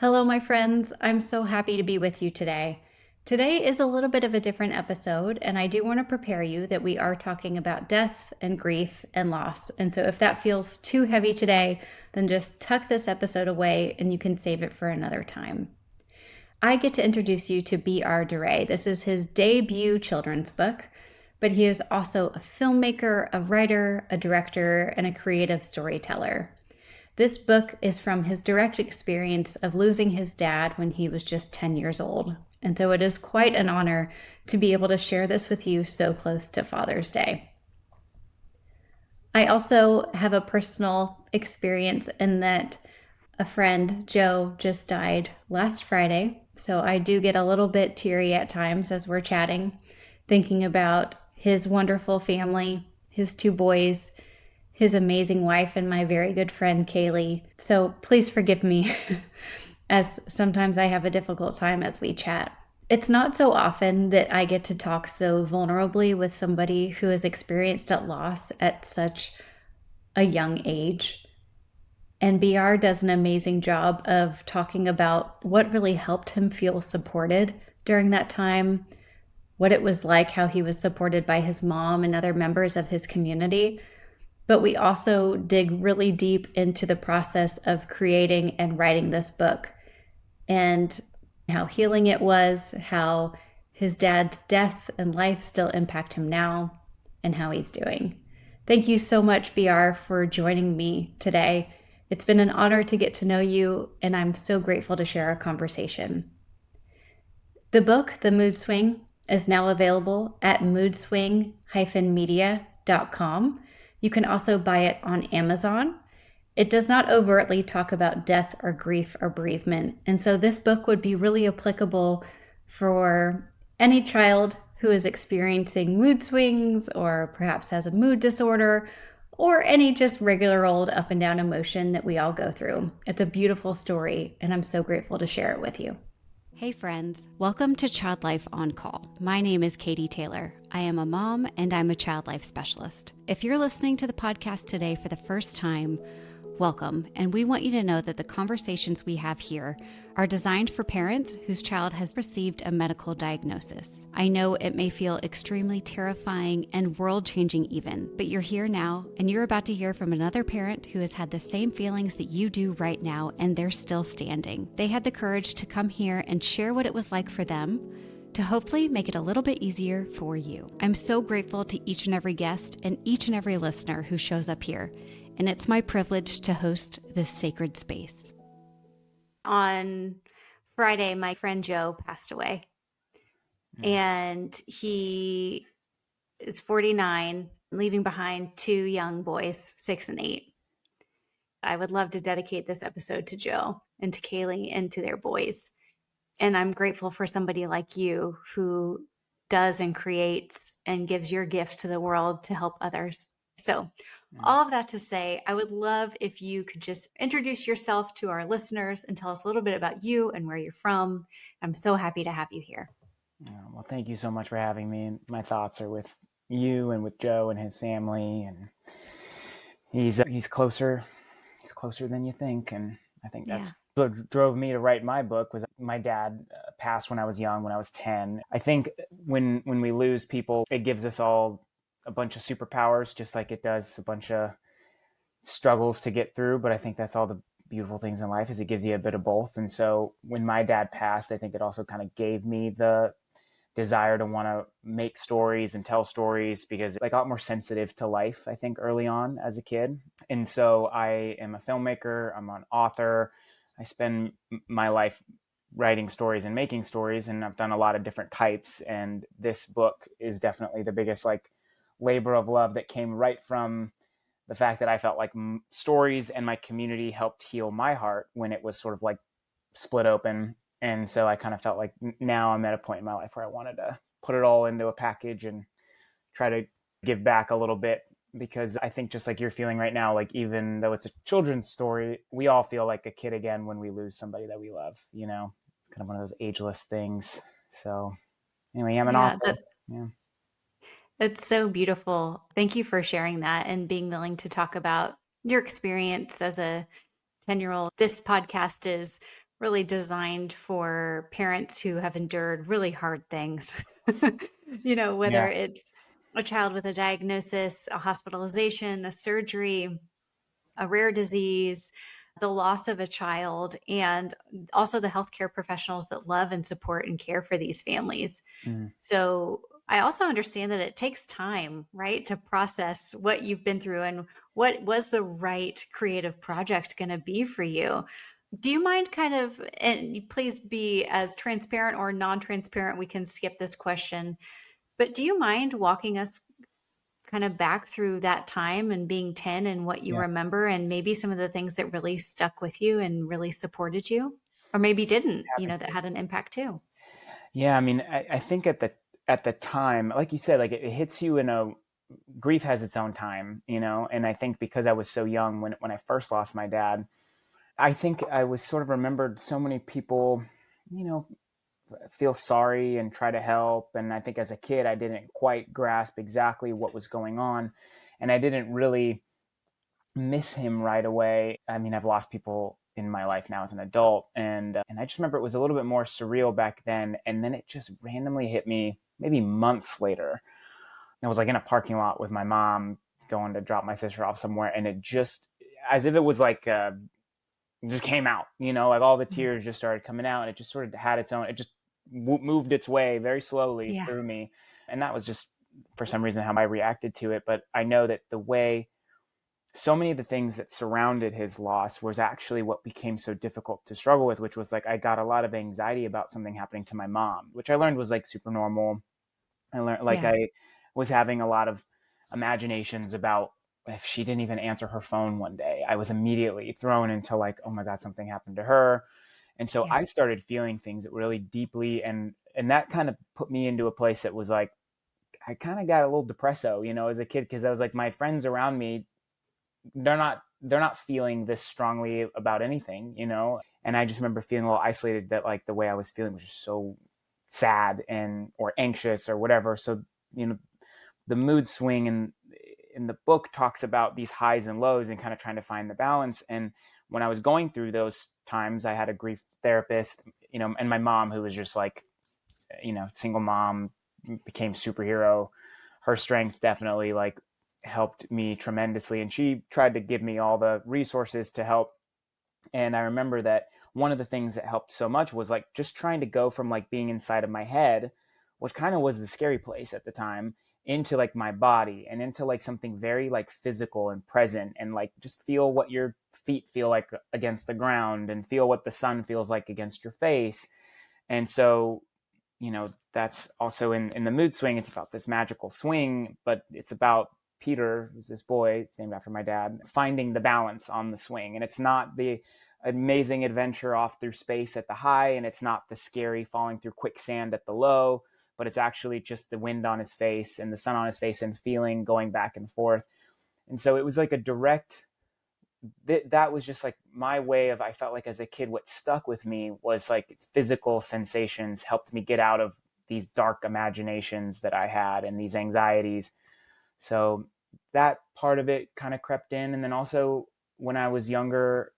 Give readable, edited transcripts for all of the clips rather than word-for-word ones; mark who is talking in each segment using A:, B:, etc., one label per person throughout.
A: Hello, my friends. I'm so happy to be with you today. Today is a little bit of a different episode, and I do want to prepare you that we are talking about death and grief and loss. And so if that feels too heavy today, then just tuck this episode away and you can save it for another time. I get to introduce you to B.R. Duray. This is his debut children's book, but he is also a filmmaker, a writer, a director, and a creative storyteller. This book is from his direct experience of losing his dad when he was just 10 years old. And so it is quite an honor to be able to share this with you so close to Father's Day. I also have a personal experience in that a friend, Joe, just died last Friday. So I do get a little bit teary at times as we're chatting, thinking about his wonderful family, his two boys, his amazing wife, and my very good friend, Kaylee. So please forgive me as sometimes I have a difficult time as we chat. It's not so often that I get to talk so vulnerably with somebody who has experienced a loss at such a young age. And BR does an amazing job of talking about what really helped him feel supported during that time, what it was like, how he was supported by his mom and other members of his community. But we also dig really deep into the process of creating and writing this book and how healing it was, how his dad's death and life still impact him now, and how he's doing. Thank you so much, BR, for joining me today. It's been an honor to get to know you, and I'm so grateful to share our conversation. The book, The Mood Swing, is now available at moodswing-media.com. You can also buy it on Amazon. It does not overtly talk about death or grief or bereavement, and so this book would be really applicable for any child who is experiencing mood swings or perhaps has a mood disorder or any just regular old up and down emotion that we all go through. It's a beautiful story, and I'm so grateful to share it with you.
B: Hey friends, welcome to Child Life On Call. My name is Katie Taylor. I am a mom and I'm a child life specialist. If you're listening to the podcast today for the first time, welcome, and we want you to know that the conversations we have here are designed for parents whose child has received a medical diagnosis. I know it may feel extremely terrifying and world-changing even, but you're here now, and you're about to hear from another parent who has had the same feelings that you do right now, and they're still standing. They had the courage to come here and share what it was like for them, to hopefully make it a little bit easier for you. I'm so grateful to each and every guest and each and every listener who shows up here, and it's my privilege to host this sacred space. On Friday, my friend Joe passed away, and he is 49, leaving behind two young boys, 6 and 8. I would love to dedicate this episode to Joe and to Kaylee and to their boys. And I'm grateful for somebody like you who does and creates and gives your gifts to the world to help others. So all of that to say, I would love if you could just introduce yourself to our listeners and tell us a little bit about you and where you're from. I'm so happy to have you here.
C: Well, thank you so much for having me. And my thoughts are with you and with Joe and his family. And he's closer than you think. And I think that's what drove me to write my book. Was my dad passed when I was young, when I was 10. I think when we lose people, it gives us all a bunch of superpowers, just like it does a bunch of struggles to get through. But I think that's all the beautiful things in life, is it gives you a bit of both. And so when my dad passed, I think it also kind of gave me the desire to want to make stories and tell stories, because I got more sensitive to life, I think, early on as a kid. And so I am a filmmaker, I'm an author. I spend my life writing stories and making stories, and I've done a lot of different types. And this book is definitely the biggest labor of love that came right from the fact that I felt like stories and my community helped heal my heart when it was sort of split open. And so I kind of felt like now I'm at a point in my life where I wanted to put it all into a package and try to give back a little bit, because I think just like you're feeling right now, even though it's a children's story, we all feel like a kid again when we lose somebody that we love, kind of one of those ageless things. So anyway, I'm an author.
A: It's so beautiful. Thank you for sharing that and being willing to talk about your experience as a 10-year-old. This podcast is
B: really designed for parents who have endured really hard things. Whether
C: Yeah.
B: it's a child with a diagnosis, a hospitalization, a surgery, a rare disease, the loss of a child, and also the healthcare professionals that love and support and care for these families.
C: Mm.
B: So I also understand that it takes time, right, to process what you've been through and what was the right creative project going to be for you. Do you mind kind of, and please be as transparent or non transparent, we can skip this question, but do you mind walking us kind of back through that time and being 10 and what you
C: Yeah.
B: remember and maybe some of the things that really stuck with you and really supported you? Or maybe didn't,
C: Happy
B: that
C: to.
B: had an impact too.
C: Yeah. I mean, I think at the time, like you said, like it hits you in a grief has its own time, and I think because I was so young when I first lost my dad, I think I was sort of remembered so many people, you know, feel sorry and try to help. And I think as a kid, I didn't quite grasp exactly what was going on. And I didn't really miss him right away. I mean, I've lost people in my life now as an adult. And I just remember it was a little bit more surreal back then. And then it just randomly hit me maybe months later. I was like in a parking lot with my mom going to drop my sister off somewhere. And it just, as if it was like, it just came out, like all the
B: Mm.
C: tears just started coming out, and it just sort of had its own, it just moved its way very slowly
B: Yeah.
C: through me. And that was just for some reason how I reacted to it. But I know that the way so many of the things that surrounded his loss was actually what became so difficult to struggle with, which was like I got a lot of anxiety about something happening to my mom, which I learned was like super normal. I learned like
B: Yeah.
C: I was having a lot of imaginations about if she didn't even answer her phone one day, I was immediately thrown into like, oh my God, something happened to her. And so
B: Yeah.
C: I started feeling things really deeply, and that kind of put me into a place that was like I kind of got a little depresso, as a kid, because I was like my friends around me, they're not feeling this strongly about anything, and I just remember feeling a little isolated, that like the way I was feeling was just so sad and or anxious or whatever. So the mood swing in the book talks about these highs and lows and kind of trying to find the balance. And when I was going through those times, I had a grief therapist, and my mom, who was just like, single mom, became superhero. Her strength definitely like helped me tremendously, and she tried to give me all the resources to help. And I remember that one of the things that helped so much was like just trying to go from like being inside of my head, which kind of was the scary place at the time, into like my body and into like something very like physical and present, and like just feel what your feet feel like against the ground and feel what the sun feels like against your face. And so, that's also in the mood swing. It's about this magical swing, but it's about Peter, who's this boy, it's named after my dad, finding the balance on the swing. And it's not the amazing adventure off through space at the high, and it's not the scary falling through quicksand at the low, but it's actually just the wind on his face and the sun on his face and feeling going back and forth. And so it was like a direct, that was just like my way of, I felt like as a kid, what stuck with me was like physical sensations helped me get out of these dark imaginations that I had and these anxieties. So that part of it kind of crept in. And then also when I was younger,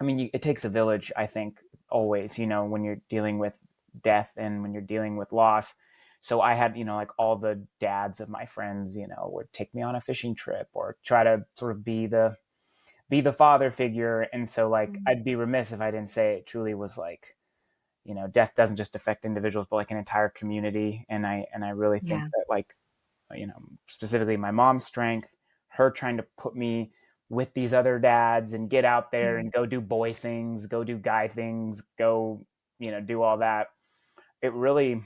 C: I mean, it takes a village, I think, always, when you're dealing with death and when you're dealing with loss. So I had, like all the dads of my friends, would take me on a fishing trip or try to sort of be the father figure. And so like
B: Mm.
C: I'd be remiss if I didn't say it truly was like, death doesn't just affect individuals, but like an entire community. And I really think
B: Yeah.
C: that like, specifically my mom's strength, her trying to put me with these other dads and get out there
B: Mm.
C: and go do boy things, go do guy things, go, do all that. It really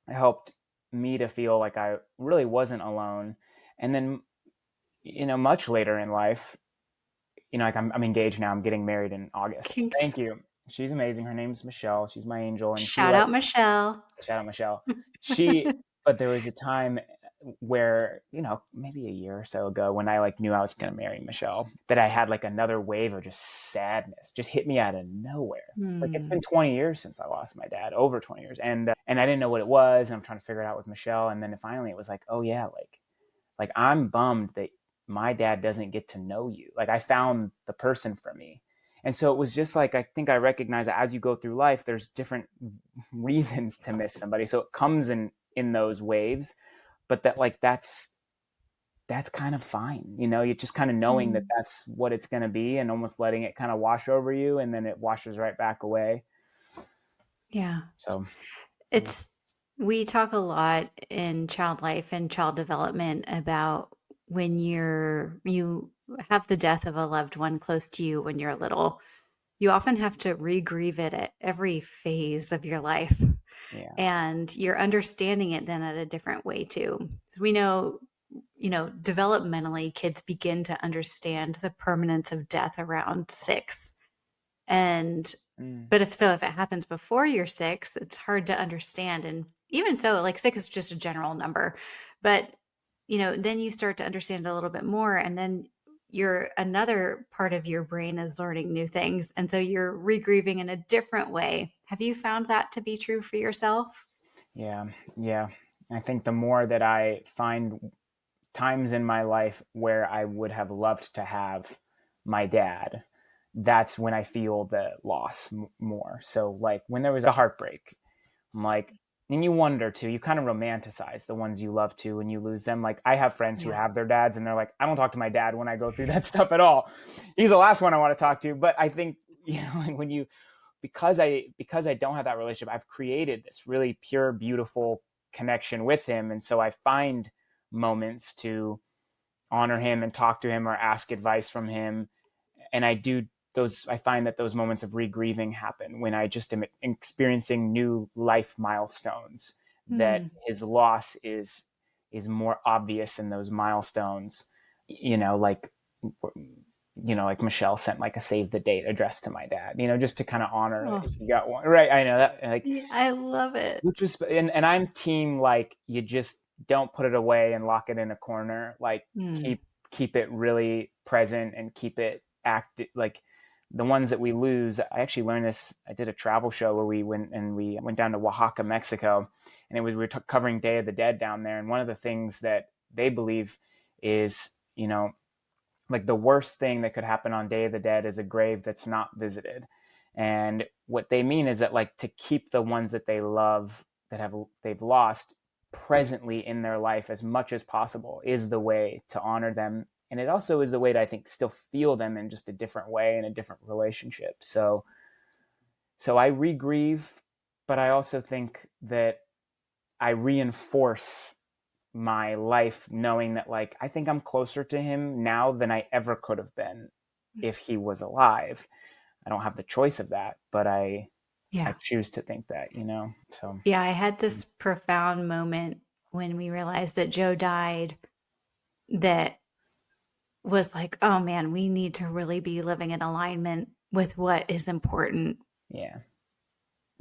C: helped me to feel like I really wasn't alone. And then, much later in life, like I'm engaged now. I'm getting married in August.
B: Kinks.
C: Thank you. She's amazing. Her name's Michelle. She's my angel, and she
B: Shout
C: like,
B: out Michelle.
C: shout out Michelle. She, but there was a time where, maybe a year or so ago when I like knew I was going to marry Michelle, that I had like another wave of just sadness just hit me out of nowhere. Like it's
B: Hmm.
C: been 20 years since I lost my dad, over 20 years. And I didn't know what it was. And I'm trying to figure it out with Michelle. And then finally it was like, oh yeah, like I'm bummed that my dad doesn't get to know you. Like I found the person for me. And so it was just like, I think I recognize that as you go through life, there's different reasons to miss somebody. So it comes in those waves, but that like, that's kind of fine. You're just kind of knowing that
A: Mm.
C: that's what it's going to be and almost letting it kind of wash over you. And then it washes right back away.
A: Yeah.
C: So
A: It's we talk a lot in child life and child development about when you have the death of a loved one close to you when you're little, you often have to re-grieve it at every phase of your life.
C: yeah.
A: And you're understanding it then at a different way too. We know, developmentally, kids begin to understand the permanence of death around 6. And
C: Mm,
A: but if it happens before you're 6, it's hard to understand, and even so, like, 6 is just a general number, but, then you start to understand a little bit more, and then another part of your brain is learning new things, and so you're re-grieving in a different way. Have you found that to be true for yourself?
C: yeah. Yeah. I think the more that I find times in my life where I would have loved to have my dad, that's when I feel the loss more. So like when there was a heartbreak, I'm like, and you wonder too, you kind of romanticize the ones you love too when you lose them. Like I have friends who
A: Yeah.
C: have their dads and they're like, I don't talk to my dad when I go through that stuff at all. He's the last one I want to talk to. But I think, like when you, because I don't have that relationship, I've created this really pure, beautiful connection with him. And so I find moments to honor him and talk to him or ask advice from him. And I find that those moments of re-grieving happen when I just am experiencing new life milestones, that
A: Hmm.
C: his loss is more obvious in those milestones, like, like Michelle sent like a save the date address to my dad, just to kind of honor
A: Oh,
C: that he got one. Right. I know that, like,
A: yeah, I love it.
C: which was, and I'm team, like, you just don't put it away and lock it in a corner. Like
A: Mm.
C: keep it really present and keep it active. Like the ones that we lose, I actually learned this. I did a travel show where we went down to Oaxaca, Mexico, and we were covering Day of the Dead down there. And one of the things that they believe is, like the worst thing that could happen on Day of the Dead is a grave that's not visited. And what they mean is that, like, to keep the ones that they love that they've lost presently in their life as much as possible is the way to honor them. And it also is the way to, I think, still feel them in just a different way, in a different relationship. So I re-grieve, but I also think that I reinforce my life knowing that, like, I think I'm closer to him now than I ever could have been if he was alive. I don't have the choice of that, but I
A: Yeah.
C: choose to think that, so.
A: Yeah, I had this profound moment when we realized that Joe died that was like, "Oh, man, we need to really be living in alignment with what is important."
C: Yeah.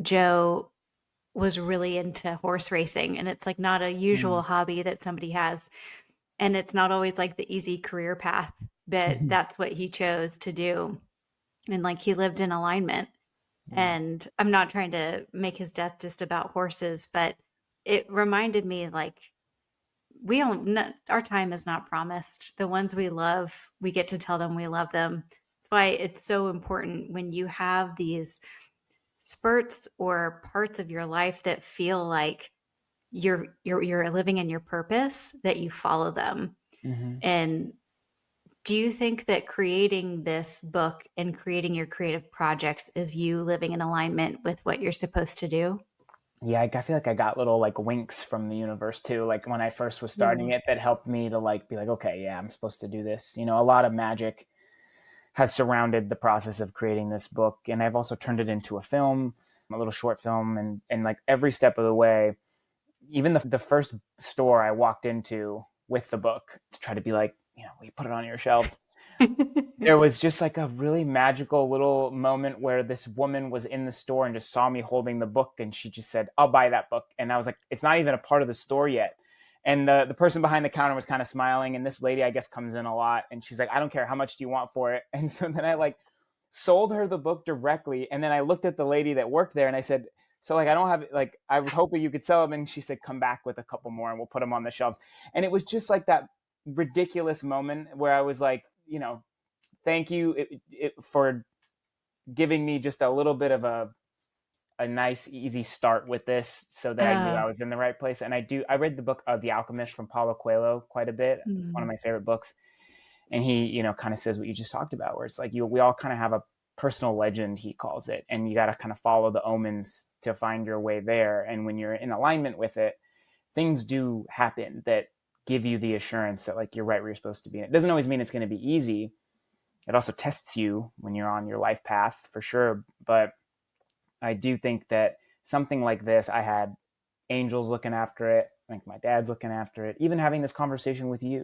A: Joe was really into horse racing, and it's, like, not a usual
C: Mm.
A: hobby that somebody has, and it's not always, like, the easy career path, but
C: Mhm.
A: that's what he chose to do, and, like, he lived in alignment,
C: Yeah.
A: and I'm not trying to make his death just about horses, but it reminded me, like, we don't our time is not promised. The ones we love, we get to tell them we love them. That's why it's so important when you have these spurts or parts of your life that feel like you're living in your purpose, that you follow them.
C: Hmm.
A: And do you think that creating this book and creating your creative projects is you living in alignment with what you're supposed to do?
C: Yeah, I feel like I got little like winks from the universe too. Like when I first was starting
A: Mm.
C: it, that helped me to like be like, okay, yeah, I'm supposed to do this. A lot of magic has surrounded the process of creating this book, and I've also turned it into a film, a little short film, and like every step of the way, even the first store I walked into with the book to try to be like, we put it on your shelves. There was just like a really magical little moment where this woman was in the store and just saw me holding the book, and she just said, I'll buy that book. And I was like, it's not even a part of the store yet. And the person behind the counter was kind of smiling, and this lady, I guess, comes in a lot, and she's like, I don't care, how much do you want for it? And so then I like sold her the book directly, and then I looked at the lady that worked there and I said, so like I don't have, like, I was hoping you could sell them. And she said, come back with a couple more and we'll put them on the shelves. And it was just like that ridiculous moment where I was like, thank you for giving me just a little bit of a nice, easy start with this so that I knew I was in the right place. And I read the book The Alchemist from Paulo Coelho quite a bit. It's one of my favorite books. And he, kind of says what you just talked about, where it's like we all kind of have a personal legend, he calls it, and you got to kind of follow the omens to find your way there. And when you're in alignment with it, things do happen that give you the assurance that like you're right where you're supposed to be. And it doesn't always mean it's going to be easy. It also tests you when you're on your life path for sure. But I do think that something like this, I had angels looking after it. I think my dad's looking after it. Even having this conversation with you,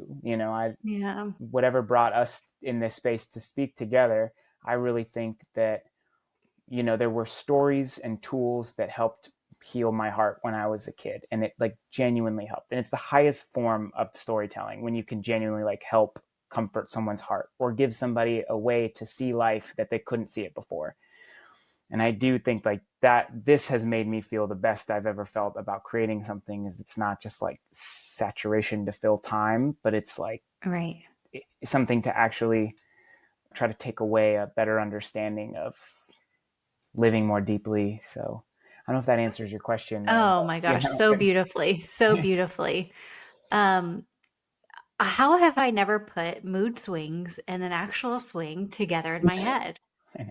C: whatever brought us in this space to speak together, I really think that, there were stories and tools that helped heal my heart when I was a kid, and it like genuinely helped. And it's the highest form of storytelling when you can genuinely like help comfort someone's heart or give somebody a way to see life that they couldn't see it before. And I do think like that this has made me feel the best I've ever felt about creating something. Is it's not just like saturation to fill time, but it's like something to actually try to take away a better understanding of living more deeply. So I don't know if that answers your question.
A: Oh my gosh, so beautifully, so beautifully. How have I never put mood swings and an actual swing together in my head?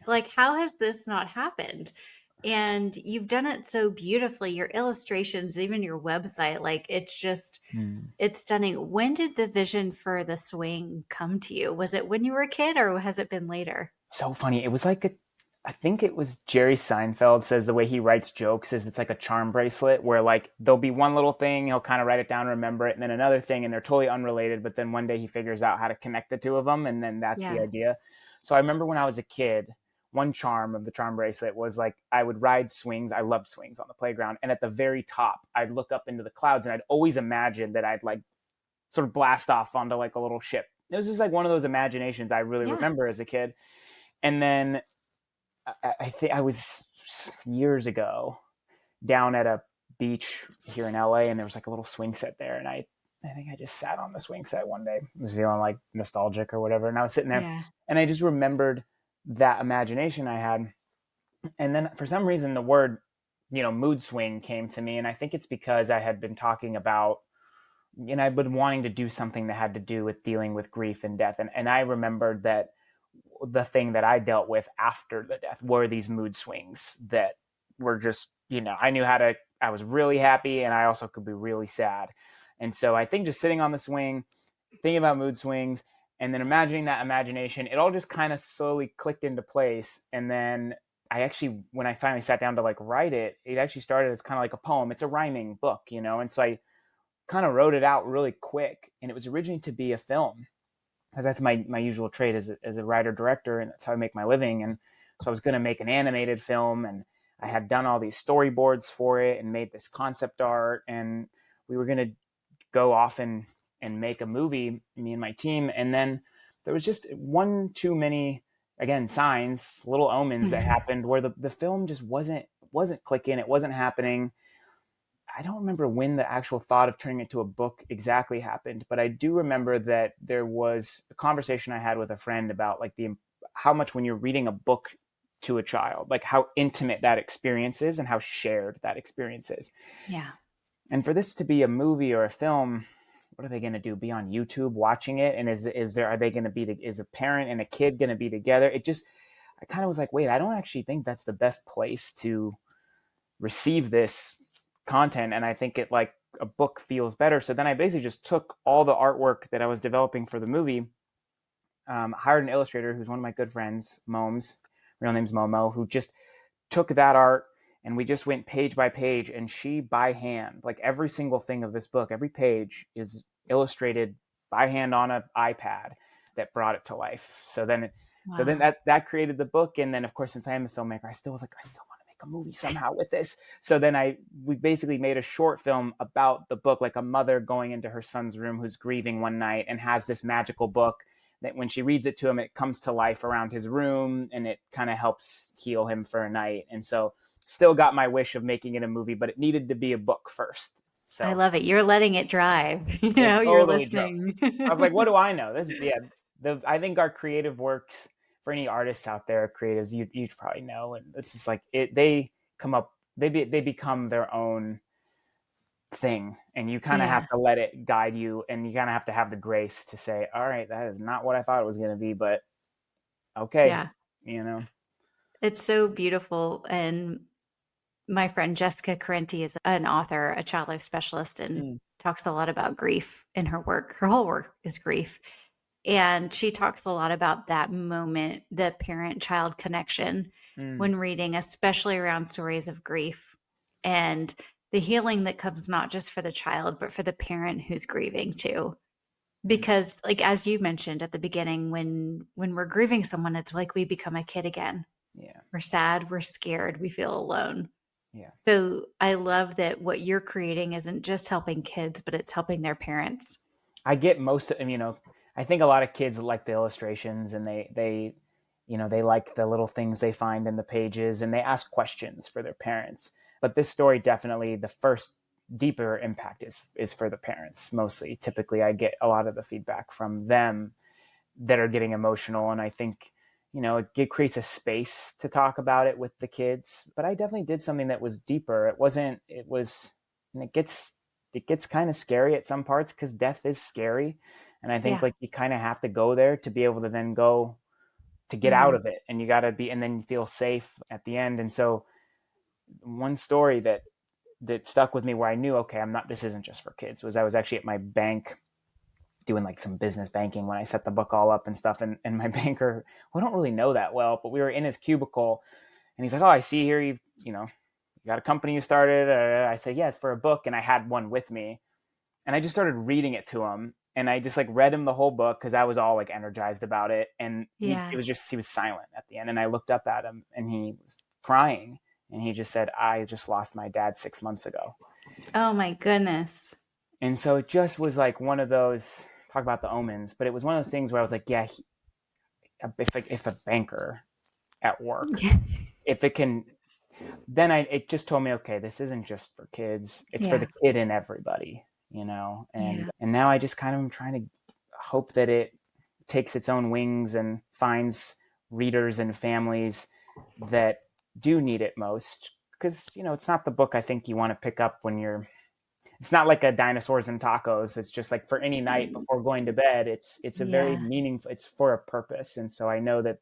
A: Like, how has this not happened? And you've done it so beautifully. Your illustrations, even your website, like it's stunning. When did the vision for the swing come to you? Was it when you were a kid or has it been later?
C: So funny. It was like I think it was Jerry Seinfeld says the way he writes jokes is it's like a charm bracelet where like there'll be one little thing, he'll kind of write it down, remember it, and then another thing, and they're totally unrelated. But then one day he figures out how to connect the two of them, and then that's the idea. So I remember when I was a kid, one charm of the charm bracelet was like I would ride swings. I loved swings on the playground. And at the very top, I'd look up into the clouds and I'd always imagine that I'd like sort of blast off onto like a little ship. It was just like one of those imaginations I really remember as a kid. And then I think I was years ago down at a beach here in LA, and there was like a little swing set there. And I think I just sat on the swing set one day. I was feeling like nostalgic or whatever. And I was sitting there and I just remembered that imagination I had. And then for some reason, the word, mood swing came to me. And I think it's because I had been talking about, I've been wanting to do something that had to do with dealing with grief and death. And I remembered that the thing that I dealt with after the death were these mood swings that were just, I was really happy and I also could be really sad. And so I think just sitting on the swing, thinking about mood swings, and then imagining that imagination, it all just kind of slowly clicked into place. And then when I finally sat down to like write it, it actually started as kind of like a poem. It's a rhyming book, and so I kind of wrote it out really quick. And it was originally to be a film, because that's my usual trade as a writer director, and that's how I make my living. And so I was going to make an animated film, and I had done all these storyboards for it and made this concept art, and we were going to go off and make a movie, me and my team. And then there was just one too many, again, signs, little omens that happened where the film just wasn't clicking. It wasn't happening. I don't remember when the actual thought of turning it to a book exactly happened, but I do remember that there was a conversation I had with a friend about like how much when you're reading a book to a child, like how intimate that experience is and how shared that experience is.
A: Yeah.
C: And for this to be a movie or a film, what are they going to do? Be on YouTube watching it? And is a parent and a kid going to be together? I kind of was like, wait, I don't actually think that's the best place to receive this content. And I think it like a book feels better. So then I basically just took all the artwork that I was developing for the movie, hired an illustrator who's one of my good friends, Moms, real name's Momo, who just took that art and we just went page by page, and she by hand, like every single thing of this book, every page is illustrated by hand on an iPad that brought it to life. So then that created the book. And then of course, since I am a filmmaker, I still want to make a movie somehow with this. So then we basically made a short film about the book, like a mother going into her son's room who's grieving one night and has this magical book that when she reads it to him, it comes to life around his room and it kind of helps heal him for a night. And so still got my wish of making it a movie, but it needed to be a book first. So
A: I love it. You're letting it drive.
C: Totally
A: You're listening.
C: I was like, what do I know? I think our creative works for any artists out there, creatives, you probably know, and this is like it. They come up, they become their own thing, and you kind of have
A: Yeah.
C: to let it guide you, and you kind of have to have the grace to say, all right, that is not what I thought it was going to be, but okay,
A: Yeah.
C: you know.
A: It's so beautiful. And my friend Jessica Carenti is an author, a child life specialist, and
C: Mm,
A: talks a lot about grief in her work. Her whole work is grief. And she talks a lot about that moment, the parent child connection
C: mm,
A: when reading, especially around stories of grief and the healing that comes not just for the child, but for the parent who's grieving too.
C: mm,
A: Because like as you mentioned at the beginning, when we're grieving someone, it's like we become a kid again.
C: yeah,
A: We're sad, we're scared, we feel alone.
C: yeah.
A: So I love that what you're creating isn't just helping kids, but it's helping their parents.
C: I get most of them, I think a lot of kids like the illustrations, and they like the little things they find in the pages, and they ask questions for their parents. But this story, definitely the first deeper impact is for the parents mostly. Typically I get a lot of the feedback from them that are getting emotional. And I think, it creates a space to talk about it with the kids. But I definitely did something that was deeper. And it gets kind of scary at some parts because death is scary. And I think
A: Yeah.
C: like you kind of have to go there to be able to then go to get out
A: Mhm.
C: of it. And you got to be, and then you feel safe at the end. And so one story that stuck with me where I knew, okay, this isn't just for kids, was I was actually at my bank doing like some business banking when I set the book all up and stuff. And my banker, we don't really know that well, but we were in his cubicle, and he's like, "Oh, I see here you got a company you started." I said, "Yeah, it's for a book." And I had one with me, and I just started reading it to him. And I just like read him the whole book because I was all like energized about it. And
A: Yeah.
C: he was silent at the end. And I looked up at him, and he was crying. And he just said, "I just lost my dad 6 months ago."
A: Oh my goodness.
C: And so it just was like one of those, talk about the omens, but it was one of those things where I was like, yeah, if a banker at work, if it can, then it just told me, okay, this isn't just for kids, it's for
A: Yeah.
C: the kid and everybody,
A: Yeah.
C: and now I just kind of am trying to hope that it takes its own wings and finds readers and families that do need it most. Because, it's not the book I think you want to pick up when it's not like a dinosaurs and tacos. It's just like for any night before going to bed. It's a very
A: Yeah.
C: meaningful, it's for a purpose. And so I know that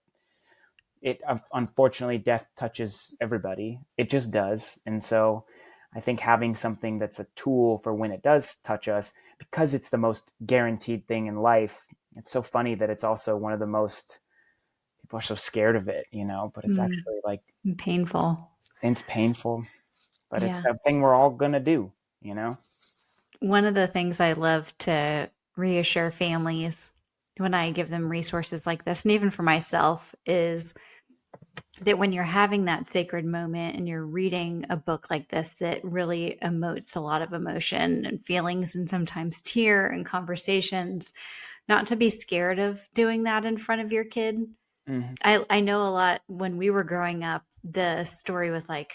C: unfortunately, death touches everybody. It just does. And so I think having something that's a tool for when it does touch us, because it's the most guaranteed thing in life. It's so funny that it's also one of the most, people are so scared of it, but it's
A: Mm.
C: actually like,
A: Painful.
C: it's painful, but it's
A: Yeah.
C: that thing we're all going to do.
A: One of the things I love to reassure families when I give them resources like this, and even for myself, is that when you're having that sacred moment and you're reading a book like this that really emotes a lot of emotion and feelings and sometimes tear and conversations, not to be scared of doing that in front of your kid.
C: Mm-hmm.
A: I know a lot when we were growing up, the story was like,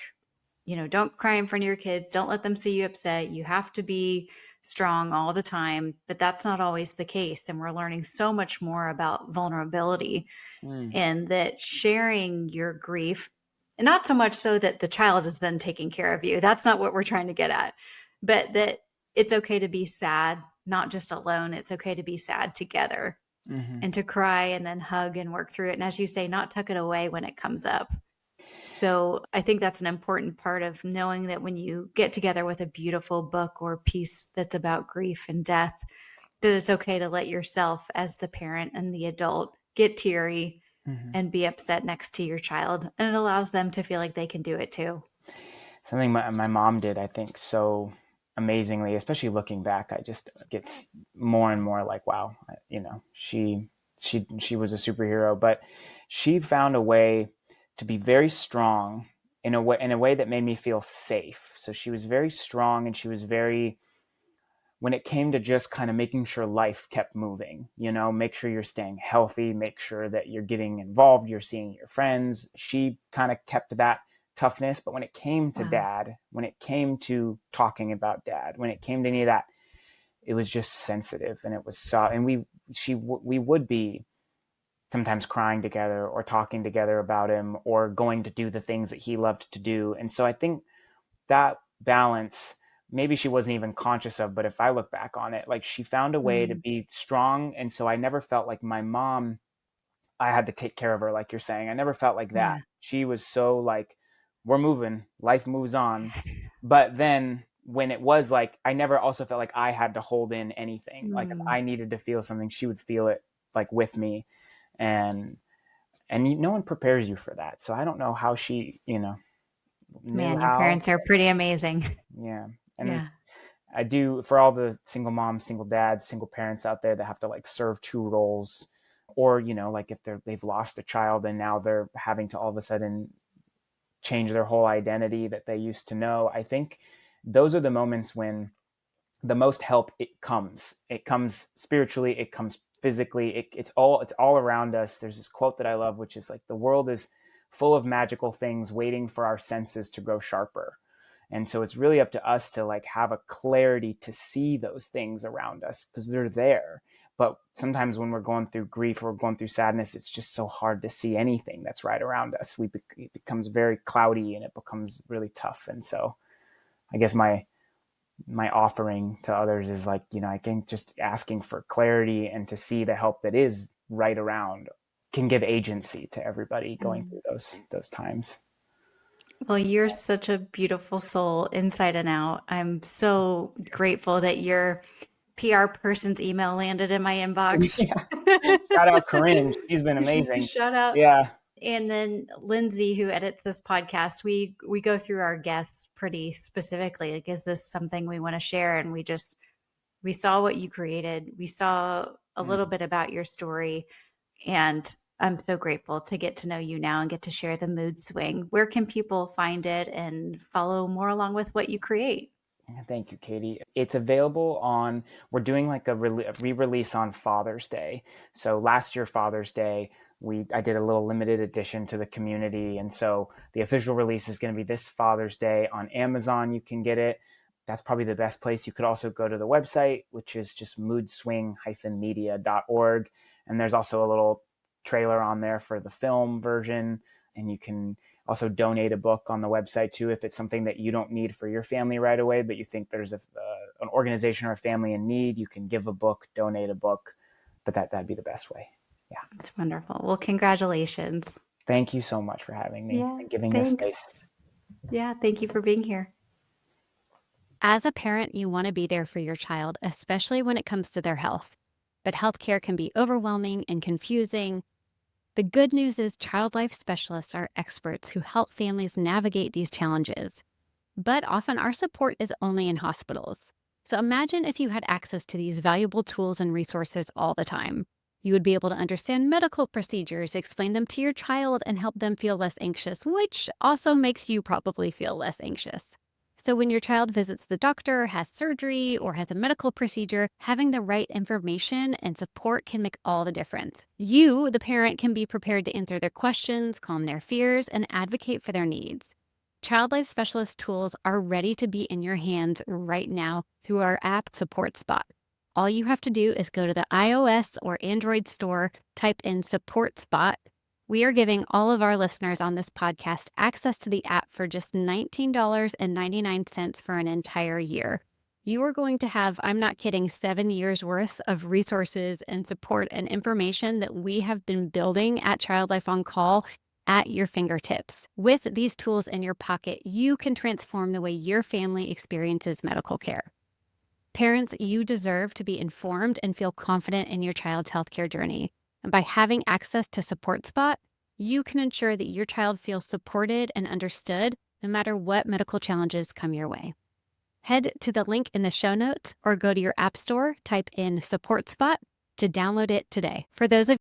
A: don't cry in front of your kids. Don't let them see you upset. You have to be strong all the time. But that's not always the case. And we're learning so much more about vulnerability
C: Mm.
A: and that sharing your grief, and not so much so that the child is then taking care of you. That's not what we're trying to get at, but that it's okay to be sad, not just alone. It's okay to be sad together
C: Mm-hmm.
A: and to cry and then hug and work through it. And as you say, not tuck it away when it comes up. So I think that's an important part of knowing that when you get together with a beautiful book or piece that's about grief and death, that it's okay to let yourself, as the parent and the adult, get teary
C: Mm-hmm.
A: and be upset next to your child. And it allows them to feel like they can do it too.
C: Something my mom did, I think, so amazingly, especially looking back, I just gets more and more like, wow, she was a superhero, but she found a way to be very strong in a way that made me feel safe. So she was very strong, and she was very, when it came to just kind of making sure life kept moving, make sure you're staying healthy, make sure that you're getting involved, you're seeing your friends. She kind of kept that toughness. But when it came to
A: Wow.
C: dad, when it came to talking about dad, when it came to any of that, it was just sensitive, and it was so, and we would be sometimes crying together or talking together about him or going to do the things that he loved to do. And so I think that balance, maybe she wasn't even conscious of, but if I look back on it, like she found a way to be strong. And so I never felt like my mom, I had to take care of her, like you're saying. I never felt like that.
A: Yeah.
C: She was so like, we're moving, life moves on. But then when it was like, I never also felt like I had to hold in anything. Like if I needed to feel something, she would feel it like with me. And no one prepares you for that. So I don't know how she, knew
A: Man, your
C: how.
A: parents are pretty amazing.
C: Yeah. And
A: Yeah.
C: I do, for all the single moms, single dads, single parents out there that have to like serve two roles, or, like if they've lost a child and now they're having to all of a sudden change their whole identity that they used to know. I think those are the moments when the most help it comes spiritually, it comes physically, it's all around us. There's this quote that I love, which is like, the world is full of magical things waiting for our senses to grow sharper. And so it's really up to us to like have a clarity to see those things around us because they're there. But sometimes when we're going through grief or going through sadness, it's just so hard to see anything that's right around us. It becomes very cloudy and it becomes really tough. And so I guess my offering to others is like, I think just asking for clarity and to see the help that is right around can give agency to everybody going through those times.
A: Well, you're such a beautiful soul inside and out. I'm so grateful that your PR person's email landed in my inbox.
C: Yeah. Shout out Corinne. She's been amazing.
A: Shout out.
C: Yeah.
A: And then Lindsay, who edits this podcast, we go through our guests pretty specifically. Like, is this something we want to share? And we saw what you created. We saw a little bit about your story. And I'm so grateful to get to know you now and get to share the mood swing. Where can people find it and follow more along with what you create?
C: Thank you, Katie. It's available we're doing like a re-release on Father's Day. So last year, Father's Day, I did a little limited edition to the community. And so the official release is going to be this Father's Day on Amazon. You can get it. That's probably the best place. You could also go to the website, which is just moodswing-media.org. And there's also a little trailer on there for the film version. And you can also donate a book on the website too, if it's something that you don't need for your family right away, but you think there's an organization or a family in need, you can give a book, donate a book, but that'd be the best way. Yeah.
A: That's wonderful. Well, congratulations.
C: Thank you so much for having me and giving this space.
A: Yeah. Thank you for being here.
B: As a parent, you want to be there for your child, especially when it comes to their health. But healthcare can be overwhelming and confusing. The good news is child life specialists are experts who help families navigate these challenges. But often our support is only in hospitals. So imagine if you had access to these valuable tools and resources all the time. You would be able to understand medical procedures, explain them to your child, and help them feel less anxious, which also makes you probably feel less anxious. So when your child visits the doctor, has surgery, or has a medical procedure, having the right information and support can make all the difference. You, the parent, can be prepared to answer their questions, calm their fears, and advocate for their needs. Child Life Specialist tools are ready to be in your hands right now through our app Support Spot. All you have to do is go to the iOS or Android store, type in Support Spot. We are giving all of our listeners on this podcast access to the app for just $19.99 for an entire year. You are going to have, I'm not kidding, 7 years worth of resources and support and information that we have been building at Child Life on Call at your fingertips. With these tools in your pocket, you can transform the way your family experiences medical care. Parents, you deserve to be informed and feel confident in your child's healthcare journey. And by having access to Support Spot, you can ensure that your child feels supported and understood no matter what medical challenges come your way. Head to the link in the show notes or go to your app store, type in Support Spot to download it today. For those of